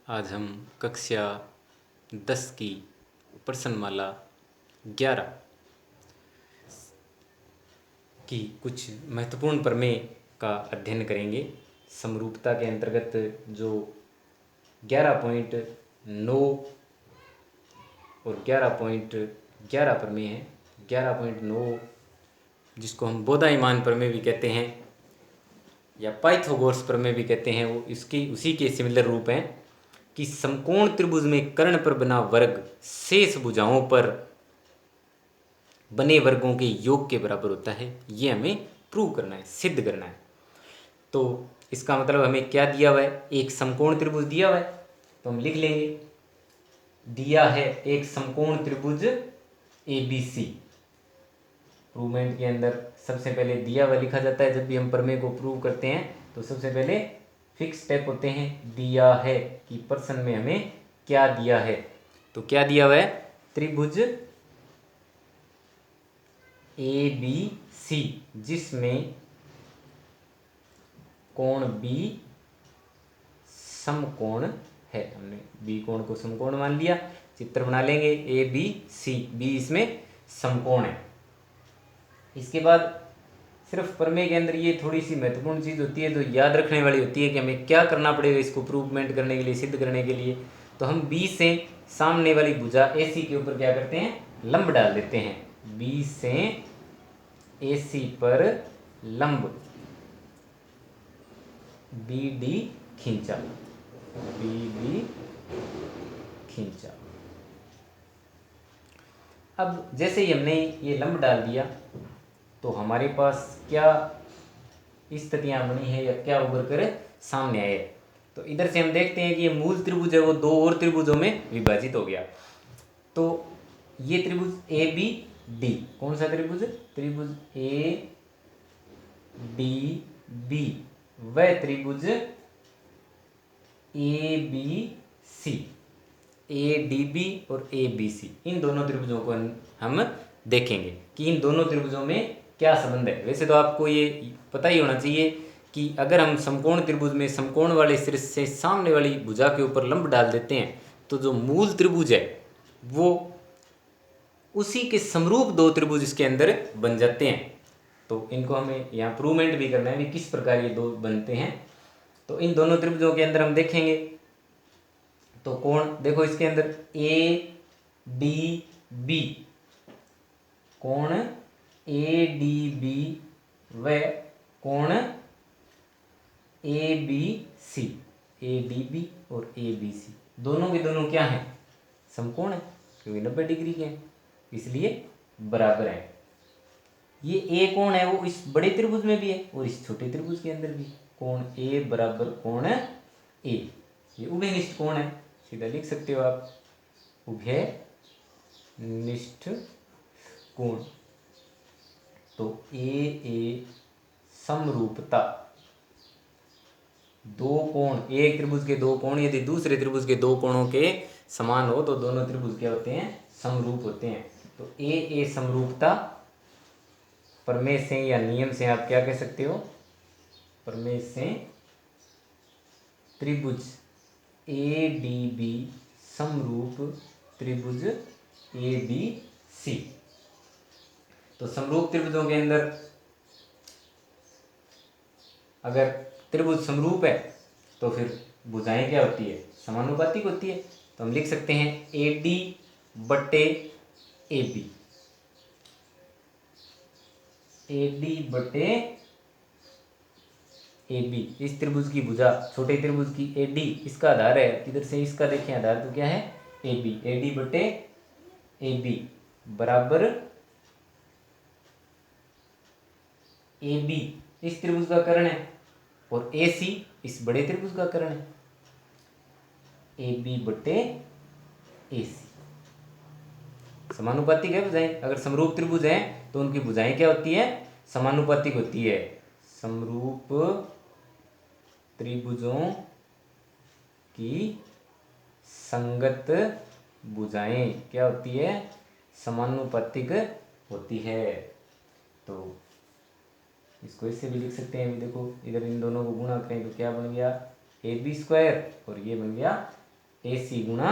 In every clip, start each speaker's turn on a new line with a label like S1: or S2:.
S1: आज हम कक्षा 10 की प्रश्नमाला 11 की कुछ महत्वपूर्ण प्रमेय का अध्ययन करेंगे। समरूपता के अंतर्गत जो 11.9 और 11.11 प्रमेय हैं, 11.9 जिसको हम बोधायमान प्रमेय भी कहते हैं या पाइथागोरस प्रमेय भी कहते हैं, वो इसकी उसी के सिमिलर रूप हैं कि समकोण त्रिभुज में कर्ण पर बना वर्ग शेष भुजाओं पर बने वर्गों के योग के बराबर होता है। ये हमें प्रूव करना है, सिद्ध करना है। तो इसका मतलब हमें क्या दिया हुआ है, एक समकोण त्रिभुज दिया हुआ है, तो हम लिख लेंगे दिया है एक समकोण त्रिभुज ABC। प्रूवमेंट के अंदर सबसे पहले दिया हुआ लिखा जाता है। जब भी हम प्रमेय को प्रूव करते हैं तो सबसे पहले फिक्स स्टेप होते हैं, दिया है कि प्रश्न में हमें क्या दिया है। तो क्या दिया हुआ है, त्रिभुज ABC जिसमें कोण B समकोण है। हमने B कोण को समकोण मान लिया, चित्र बना लेंगे ABC, B इसमें समकोण है। इसके बाद सिर्फ प्रमेय के अंदर ये थोड़ी सी महत्वपूर्ण चीज़ होती है जो याद रखने वाली होती है कि हमें क्या करना पड़ेगा इसको प्रूवमेंट करने के लिए, सिद्ध करने के लिए। तो हम B से सामने वाली भुजा AC के ऊपर क्या करते हैं, लंब डाल देते हैं। B से AC पर लंब BD खींचा, BD खींचा। अब जैसे ही हमने ये लंब डाल दिया तो हमारे पास क्या स्थितियां बनी है या क्या उभर कर सामने आए। तो इधर से हम देखते हैं कि ये मूल त्रिभुज है वो दो और त्रिभुजों में विभाजित हो गया। तो ये त्रिभुज ABD कौन सा त्रिभुज, त्रिभुज ADB वह त्रिभुज ABC, ADB और ABC, इन दोनों त्रिभुजों को हम देखेंगे कि इन दोनों त्रिभुजों में क्या संबंध है। वैसे तो आपको ये पता ही होना चाहिए कि अगर हम समकोण त्रिभुज में समकोण वाले शीर्ष से सामने वाली भुजा के ऊपर लंब डाल देते हैं तो जो मूल त्रिभुज है वो उसी के समरूप दो त्रिभुज इसके अंदर बन जाते हैं। तो इनको हमें यहाँ प्रूवमेंट भी करना है कि किस प्रकार ये दो बनते हैं। तो इन दोनों त्रिभुजों के अंदर हम देखेंगे तो कोण देखो इसके अंदर ADB, कोण ADB व कोण ABC, ADB और ABC दोनों के दोनों क्या हैं, समकोण है क्योंकि 90 डिग्री के हैं, इसलिए बराबर है। ये A कोण है वो इस बड़े त्रिभुज में भी है और इस छोटे त्रिभुज के अंदर भी। कोण A बराबर कोण A, ये उभयनिष्ठ कोण है, सीधा लिख सकते हो आप उभयनिष्ठ कोण। तो A समरूपता, दो कोण, एक त्रिभुज के दो कोण यदि दूसरे त्रिभुज के दो कोणों के समान हो तो दोनों त्रिभुज क्या होते हैं, समरूप होते हैं। तो A समरूपता प्रमेय से या नियम से आप क्या कह सकते हो, प्रमेय से त्रिभुज ADB समरूप त्रिभुज ABC। तो समरूप त्रिभुजों के अंदर अगर त्रिभुज समरूप है तो फिर भुजाएं क्या होती है, समानुपातिक होती है। तो हम लिख सकते हैं AD बटे AB, AD बटे AB। इस त्रिभुज की भुजा छोटे त्रिभुज की AD इसका आधार है, इधर से इसका देखें आधार तो क्या है AB, AD बटे AB बराबर AB इस त्रिभुज का कर्ण है और AC इस बड़े त्रिभुज का कर्ण है, AB बटे AC। समानुपातिक है भुजाएं, अगर समरूप त्रिभुज हैं तो उनकी भुजाएं क्या होती है, समानुपातिक होती है। समरूप त्रिभुजों की संगत भुजाएं क्या होती है, समानुपातिक होती है। तो इसको इससे भी लिख सकते हैं, देखो इधर इन दोनों को गुणा करें तो क्या बन गया AB² और ये बन गया ए सी गुणा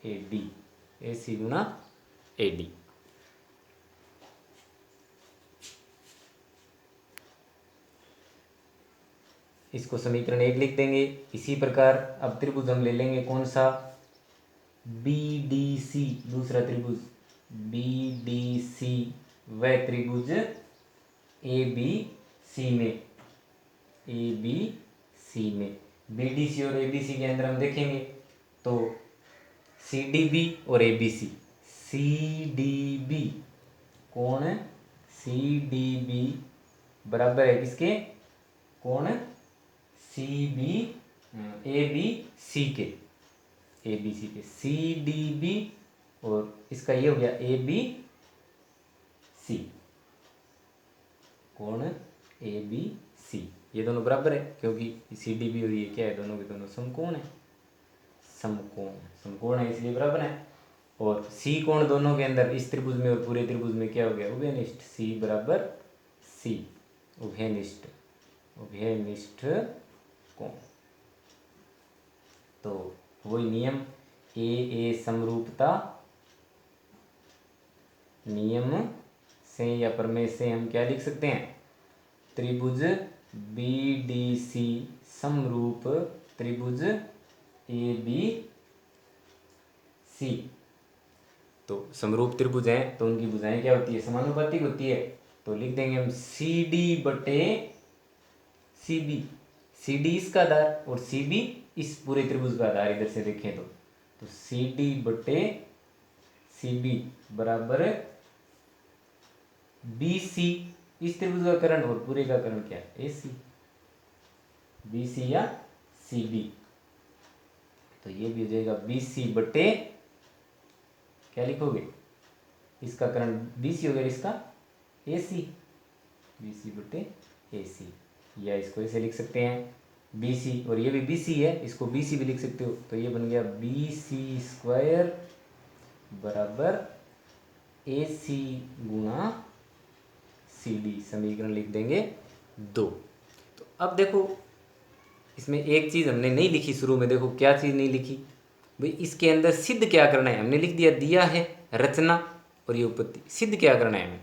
S1: ए डी, ए सी गुणा ए डी। इसको समीकरण 1 लिख देंगे। इसी प्रकार अब त्रिभुज हम ले लेंगे कौन सा, बी डी सी, दूसरा त्रिभुज बी डी सी, वह त्रिभुज ए बी सी में, ए बी सी में, बी डी सी और ए बी सी के अंदर हम देखेंगे तो सी डी बी और A B C, C D B कौन है, सी डी बी बराबर है किसके, कौन है, सी बी, ए बी सी के, ए बी सी के, सी डी बी और इसका ये हो गया ए बी सी, कौन है, ए बी सी, ये दोनों बराबर है क्योंकि सी डी बी और ये क्या है, दोनों के दोनों समकोण है, समकोण, समकोण है इसलिए बराबर है। और सी कोण दोनों के अंदर, इस त्रिभुज में और पूरे त्रिभुज में क्या हो गया, उभयनिष्ठ, सी बराबर सी, उभयनिष्ठ, उभयनिष्ठ कोण। तो वही नियम ए समरूपता नियम से या प्रमेय से हम क्या लिख सकते हैं, त्रिभुज बी डी सी समरूप त्रिभुज ए बी सी। तो समरूप त्रिभुज हैं तो उनकी भुजाएं क्या होती है, समानुपातिक होती है। तो लिख देंगे हम सी डी बटे सी बी, सी डी इसका आधार और सी बी इस पूरे त्रिभुज का आधार, इधर से देखें तो सी डी बटे सी बी बराबर बी सी, इस त्रिभुज का कर्ण और पूरे का कर्ण क्या है, ए सी, बी सी या सी बी। तो ये भी हो जाएगा बी सी बटे, क्या लिखोगे, इसका कर्ण बी सी हो गया, इसका ए सी, बी सी बटे ए सी, या इसको ऐसे लिख सकते हैं बी सी, और ये भी बी सी है, इसको बी सी भी लिख सकते हो। तो ये बन गया बी सी स्क्वायर बराबर ए सी गुणा सी डी, समीकरण लिख देंगे 2। तो अब देखो इसमें एक चीज़ हमने नहीं लिखी शुरू में, देखो क्या चीज़ नहीं लिखी भाई, इसके अंदर सिद्ध क्या करना है, हमने लिख दिया, दिया है रचना और ये उपपत्ति, सिद्ध क्या करना है हमें,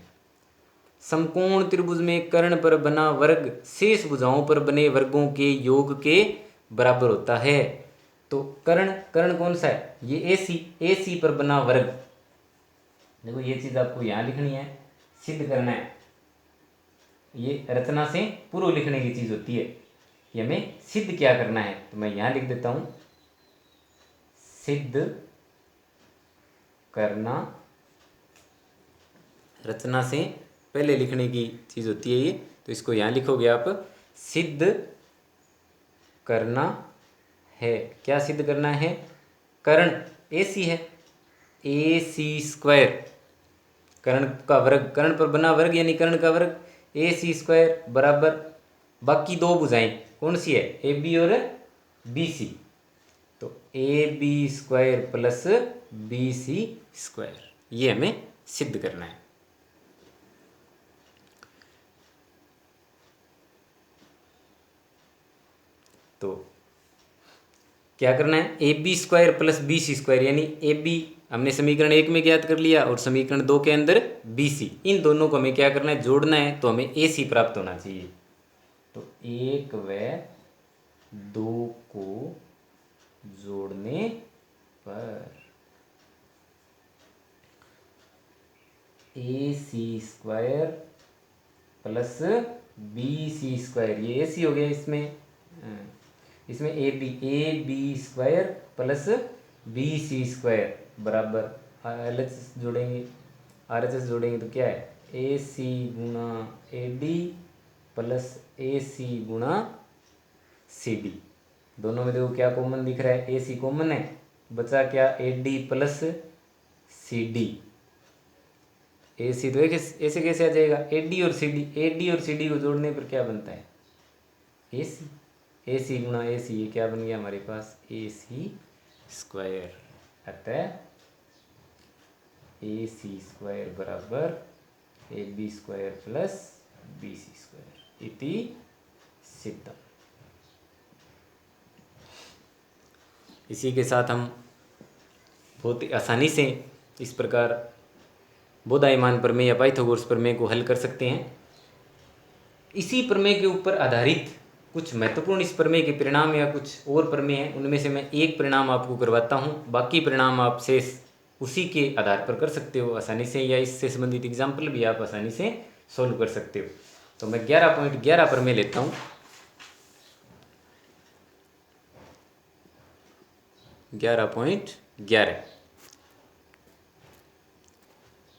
S1: समकोण त्रिभुज में कर्ण पर बना वर्ग शेष भुजाओं पर बने वर्गों के योग के बराबर होता है। तो कर्ण, कर्ण कौन सा है, ये ए सी पर बना वर्ग, देखो ये चीज़ आपको यहाँ लिखनी है, सिद्ध करना है, ये रचना से पूर्व लिखने की चीज़ होती है कि हमें सिद्ध क्या करना है। तो मैं यहाँ लिख देता हूँ, सिद्ध करना, रचना से पहले लिखने की चीज़ होती है ये, तो इसको यहाँ लिखोगे आप, सिद्ध करना है, क्या सिद्ध करना है, कर्ण ए सी है, ए सी स्क्वायर, कर्ण का वर्ग, कर्ण पर बना वर्ग यानी कर्ण का वर्ग, ए सी स्क्वायर बराबर बाकी दो भुजाएं कौन सी है, ए बी और बी सी, तो A B square plus B C square, ये हमें सिद्ध करना है। तो क्या करना है, A B square plus B C square, यानी ए बी हमने समीकरण 1 में ज्ञात कर लिया और समीकरण 2 के अंदर बी सी, इन दोनों को हमें क्या करना है, जोड़ना है, तो हमें ए सी प्राप्त होना चाहिए। तो 1 व 2 को जोड़ने पर A C square plus B C square, ये ए सी हो गया, इसमें A B square plus B C square बराबर एल एच जोड़ेंगे, आर एच एस जोड़ेंगे तो क्या है, ए सी गुणा ए डी प्लस ए सी गुणा सी डी। दोनों में देखो क्या कॉमन दिख रहा है, ए सी कॉमन है, बचा क्या, A D plus C D, A C तो ऐसे कैसे आ जाएगा, ए डी और सी डी को जोड़ने पर क्या बनता है, ए सी गुणा ए सी, ये क्या बन गया हमारे पास, ए सी स्क्वायर, अतः ए सी स्क्वायर बराबर A B square plus B C square इति सिद्धम। इसी के साथ हम बहुत ही आसानी से इस प्रकार बोधायमान प्रमेय या पाइथागोरस प्रमेय को हल कर सकते हैं। इसी प्रमेय के ऊपर आधारित कुछ महत्वपूर्ण इस प्रमेय के परिणाम या कुछ और प्रमेय हैं, उनमें से मैं एक परिणाम आपको करवाता हूँ, बाकी परिणाम आप शेष उसी के आधार पर कर सकते हो आसानी से, या इससे संबंधित एग्जाम्पल भी आप आसानी से सोल्व कर सकते हो। तो मैं 11.11 प्रमेय लेता हूँ। 11.11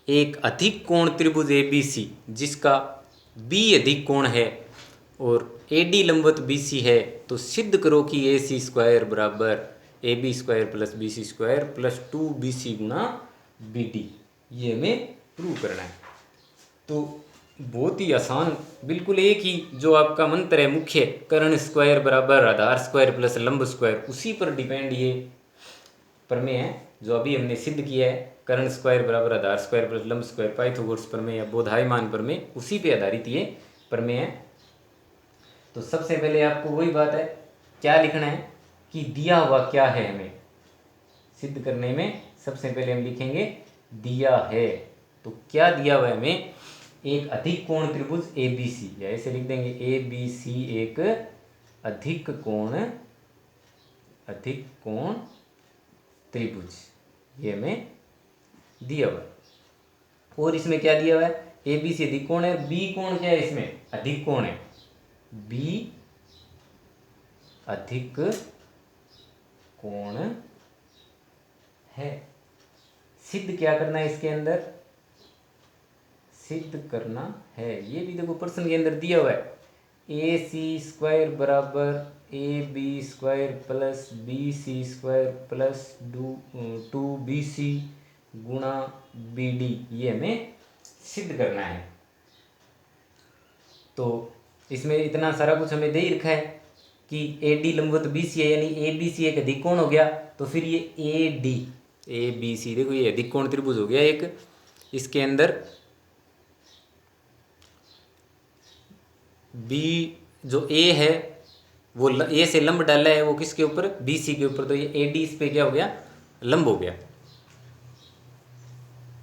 S1: एक अधिक कोण त्रिभुज ABC जिसका B अधिक कोण है और AD लंबवत BC है, तो सिद्ध करो कि AC स्क्वायर बराबर AB square plus BC square plus 2BC गुणा BD। ये हमें प्रूव करना है। तो बहुत ही आसान, बिल्कुल एक ही जो आपका मंत्र है मुख्य, कर्ण स्क्वायर बराबर आधार स्क्वायर प्लस लंब स्क्वायर, उसी पर डिपेंड ये प्रमेय है जो अभी हमने सिद्ध किया है। कर्ण स्क्वायर बराबर आधार स्क्वायर प्लस लंब स्क्वायर, पाइथागोरस प्रमेय या बोधायमान प्रमेय, उसी पे आधारित ये प्रमेय है। तो सबसे पहले आपको वही बात है, क्या लिखना है कि दिया हुआ क्या है। हमें सिद्ध करने में सबसे पहले हम लिखेंगे दिया है। तो क्या दिया हुआ है हमें, एक अधिक कोण त्रिभुज ABC, या ऐसे लिख देंगे ABC एक अधिक कोण त्रिभुज, ये हमें दिया हुआ है। और इसमें क्या दिया हुआ है, ABC अधिक कोण है, B कोण क्या है, इसमें अधिक कोण है, B अधिक कोण है। सिद्ध क्या करना है, इसके अंदर सिद्ध करना है, ये भी देखो प्रश्न के अंदर दिया हुआ है, AC स्क्वायर बराबर AB square plus BC square plus 2BC गुणा BD, ये हमें सिद्ध करना है। तो इसमें इतना सारा कुछ हमें दे ही रखा है कि AD लंबवत BC है, यानी ABC एक अधिक कोण हो गया, तो फिर ये AD ABC देखो ये अधिक कोण त्रिभुज हो गया एक। इसके अंदर B जो A है वो A से लंब डाला है, वो किसके ऊपर, BC के ऊपर, तो ये AD इस पे क्या हो गया, लंब हो गया।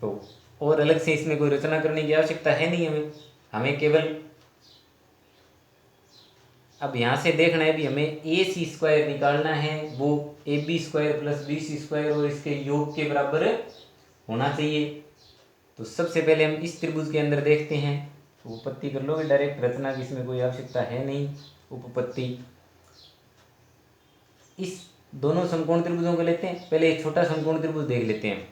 S1: तो और अलग से इसमें कोई रचना करने की आवश्यकता है नहीं, हमें केवल अब यहाँ से देखना है भी, हमें AC स्क्वायर निकालना है, वो AB square plus BC square और इसके योग के बराबर होना चाहिए। तो सबसे पहले हम इस त्रिभुज के अंदर देखते हैं, उपपत्ति कर लोगे डायरेक्ट, रचना की इसमें कोई आवश्यकता है नहीं। उपपत्ति इस दोनों समकोण त्रिभुजों को लेते हैं, पहले एक छोटा समकोण त्रिभुज देख लेते हैं।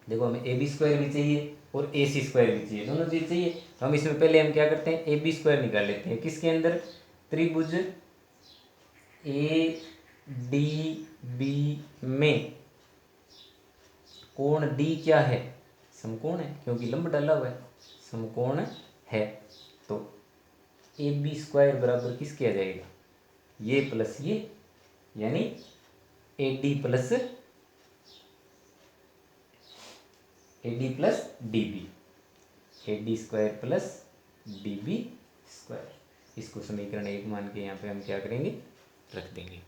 S1: देखो हमें AB स्क्वायर भी चाहिए और AC स्क्वायर भी चाहिए, दोनों चीज चाहिए। तो हम इसमें पहले हम क्या करते हैं, AB स्क्वायर निकाल लेते हैं, किसके अंदर, त्रिभुज ADB में कोण D क्या है, समकोण है, क्योंकि लंब डाला हुआ है, समकोण है। तो AB स्क्वायर बराबर किसके आ जाएगा, ये प्लस ये, यानी AD plus DB, AD square plus DB square. इसको समीकरण 1 मान के यहाँ पे हम क्या करेंगे, रख देंगे।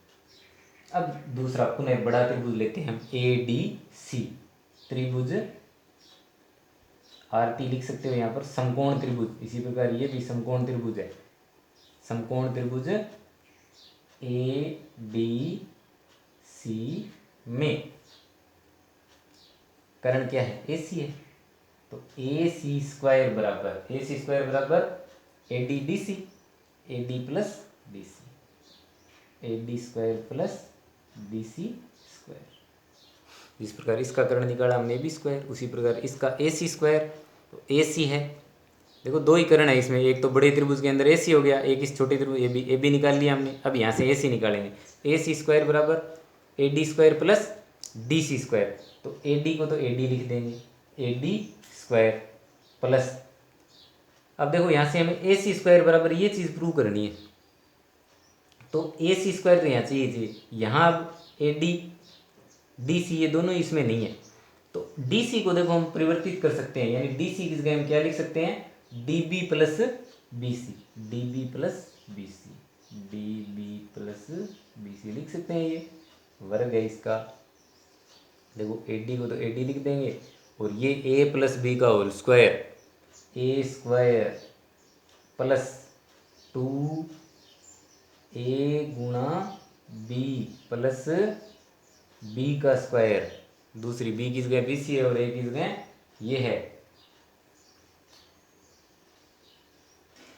S1: अब दूसरा पुनः बड़ा त्रिभुज लेते हैं हम, ADC त्रिभुज, RT लिख सकते हो यहाँ पर, समकोण त्रिभुज। इसी प्रकार ये भी समकोण त्रिभुज है, समकोण त्रिभुज ADC में कर्ण क्या है, AC है। तो AC स्क्वायर बराबर ADDC, AD plus BC, AD square plus BC square. जिस प्रकार इसका कर्ण निकाला हमने AB स्क्वायर, उसी प्रकार इसका AC स्क्वायर, तो AC है। देखो दो ही कर्ण है इसमें, एक तो बड़े त्रिभुज के अंदर AC हो गया, एक इस छोटे त्रिभुज AB निकाल लिया हमने। अब यहाँ से AC निकालेंगे, AC स्क्वायर बराबर AD square plus DC square, तो AD को तो AD लिख देंगे, AD स्क्वायर प्लस, अब देखो यहाँ से हमें AC स्क्वायर बराबर ये चीज़ प्रूव करनी है, तो AC स्क्वायर तो यहाँ चाहिए, यहाँ अब AD DC ये दोनों इसमें नहीं है, तो DC को देखो हम परिवर्तित कर सकते हैं, यानी DC की जगह हम क्या लिख सकते हैं, DB plus BC, DB plus BC, DB plus BC लिख सकते हैं ये। वर्ग है इसका। देखो ए डी को तो ए डी लिख देंगे, और ये ए प्लस बी का होल स्क्वायर, ए स्क्वायर प्लस 2a गुणा बी प्लस बी का स्क्वायर। दूसरी बी की जगह बी सी है और ए की जगह ये है।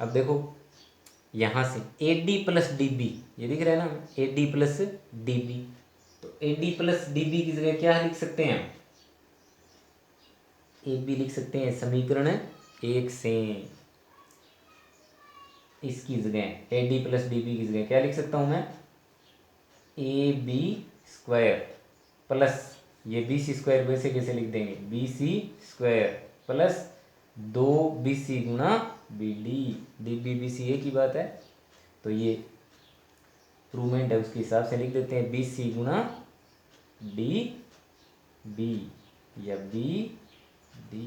S1: अब देखो यहाँ से A D plus D B, ये दिख रहा है ना, A D plus D B, तो A D plus D B की जगह क्या लिख सकते हैं हम, ए बी लिख सकते हैं समीकरण 1 से। इसकी जगह A D plus D B की जगह क्या लिख सकता हूँ मैं, ए बी स्क्वायर प्लस ये बी सी स्क्वायर वैसे कैसे लिख देंगे, B C square plus 2bc गुणा B D, D B B C एक ही बात है, तो ये प्रूवमेंट है उसके हिसाब से लिख देते हैं, बी सी गुणा डी बी या बी डी,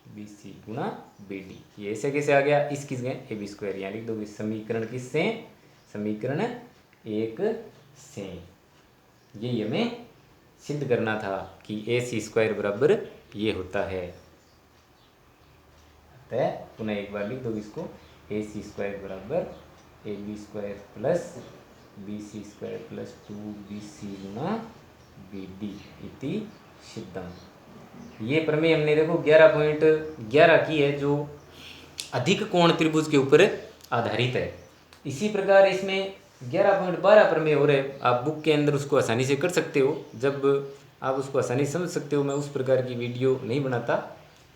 S1: बी सी गुणा बी डी। ये ऐसे कैसे आ गया, इसकी जगह ए बी स्क्वायर यहाँ लिख दोगे। समीकरण किससे, समीकरण 1 से। यही हमें सिद्ध करना था कि ए सी स्क्वायर बराबर ये होता है। अतः पुनः एक बार लिख दो इसको, ए सी स्क्वायर बराबर A B square plus B C square plus 2bc गुणा बी डी इति सिद्धम। ये प्रमेय हमने देखो 11.11 की है, जो अधिक कोण त्रिभुज के ऊपर आधारित है। इसी प्रकार इसमें 11.12 प्रमेय हो रहे, आप बुक के अंदर उसको आसानी से कर सकते हो। जब आप उसको आसानी से समझ सकते हो, मैं उस प्रकार की वीडियो नहीं बनाता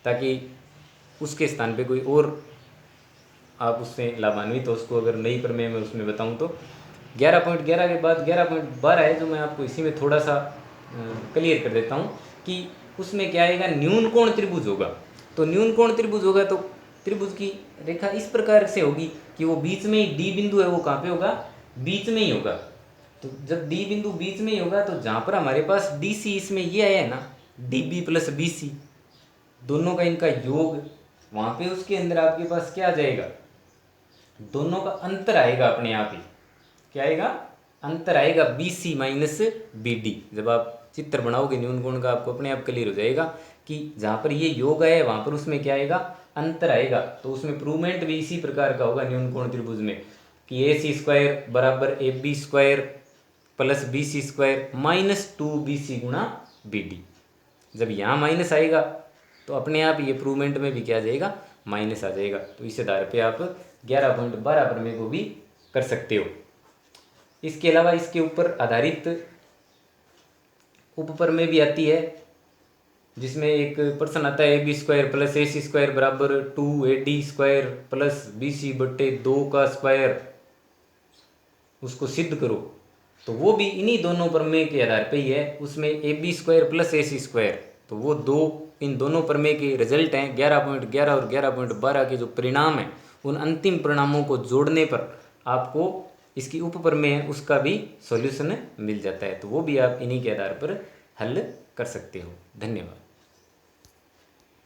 S1: ताकि उसके स्थान पे कोई और आप उससे लाभान्वित हो। उसको अगर नई प्रमेय में उसमें बताऊं तो 11.11 के बाद 11.12 है, जो मैं आपको इसी में थोड़ा सा क्लियर कर देता हूं कि उसमें क्या आएगा, न्यून कोण त्रिभुज होगा। तो न्यून कोण त्रिभुज होगा तो त्रिभुज की रेखा इस प्रकार से होगी कि वो बीच में ही डी बिंदु है, वो कहाँ पे होगा, बीच में ही होगा। तो जब डी बिंदु बीच में ही होगा तो जहाँ पर हमारे पास डी सी इसमें ये आया है ना, D B plus B C, दोनों का इनका योग, वहाँ पे उसके अंदर आपके पास क्या आ जाएगा, दोनों का अंतर आएगा अपने आप ही। क्या आएगा, अंतर आएगा B C minus B D. जब आप चित्र बनाओगे न्यून कोण का, आपको अपने आप क्लियर हो जाएगा कि जहाँ पर ये योग है वहाँ पर उसमें क्या आएगा, अंतर आएगा। तो उसमें प्रूवमेंट भी इसी प्रकार का होगा न्यून कोण त्रिभुज में कि ए सी स्क्वायर बराबर A B square plus B C square minus 2bc गुणा बी डी। जब यहाँ माइनस आएगा तो अपने आप ये प्रूवमेंट में भी क्या आ जाएगा, माइनस आ जाएगा। तो इस आधार पे आप 11.12 प्रमेय को भी कर सकते हो। इसके अलावा इसके ऊपर आधारित उपप्रमेय भी आती है, जिसमें एक प्रश्न आता है A B square plus A C square बराबर 2ad स्क्वायर प्लस बी सी बट्टे 2 का स्क्वायर, उसको सिद्ध करो। तो वो भी इन्हीं दोनों प्रमेय के आधार पे ही है। उसमें A B square plus A C square, तो वो इन दोनों प्रमेय के रिजल्ट हैं। 11.11 और 11.12 के जो परिणाम हैं, उन अंतिम परिणामों को जोड़ने पर आपको इसकी उप प्रमेय है उसका भी सॉल्यूशन मिल जाता है। तो वो भी आप इन्हीं के आधार पर हल कर सकते हो। धन्यवाद।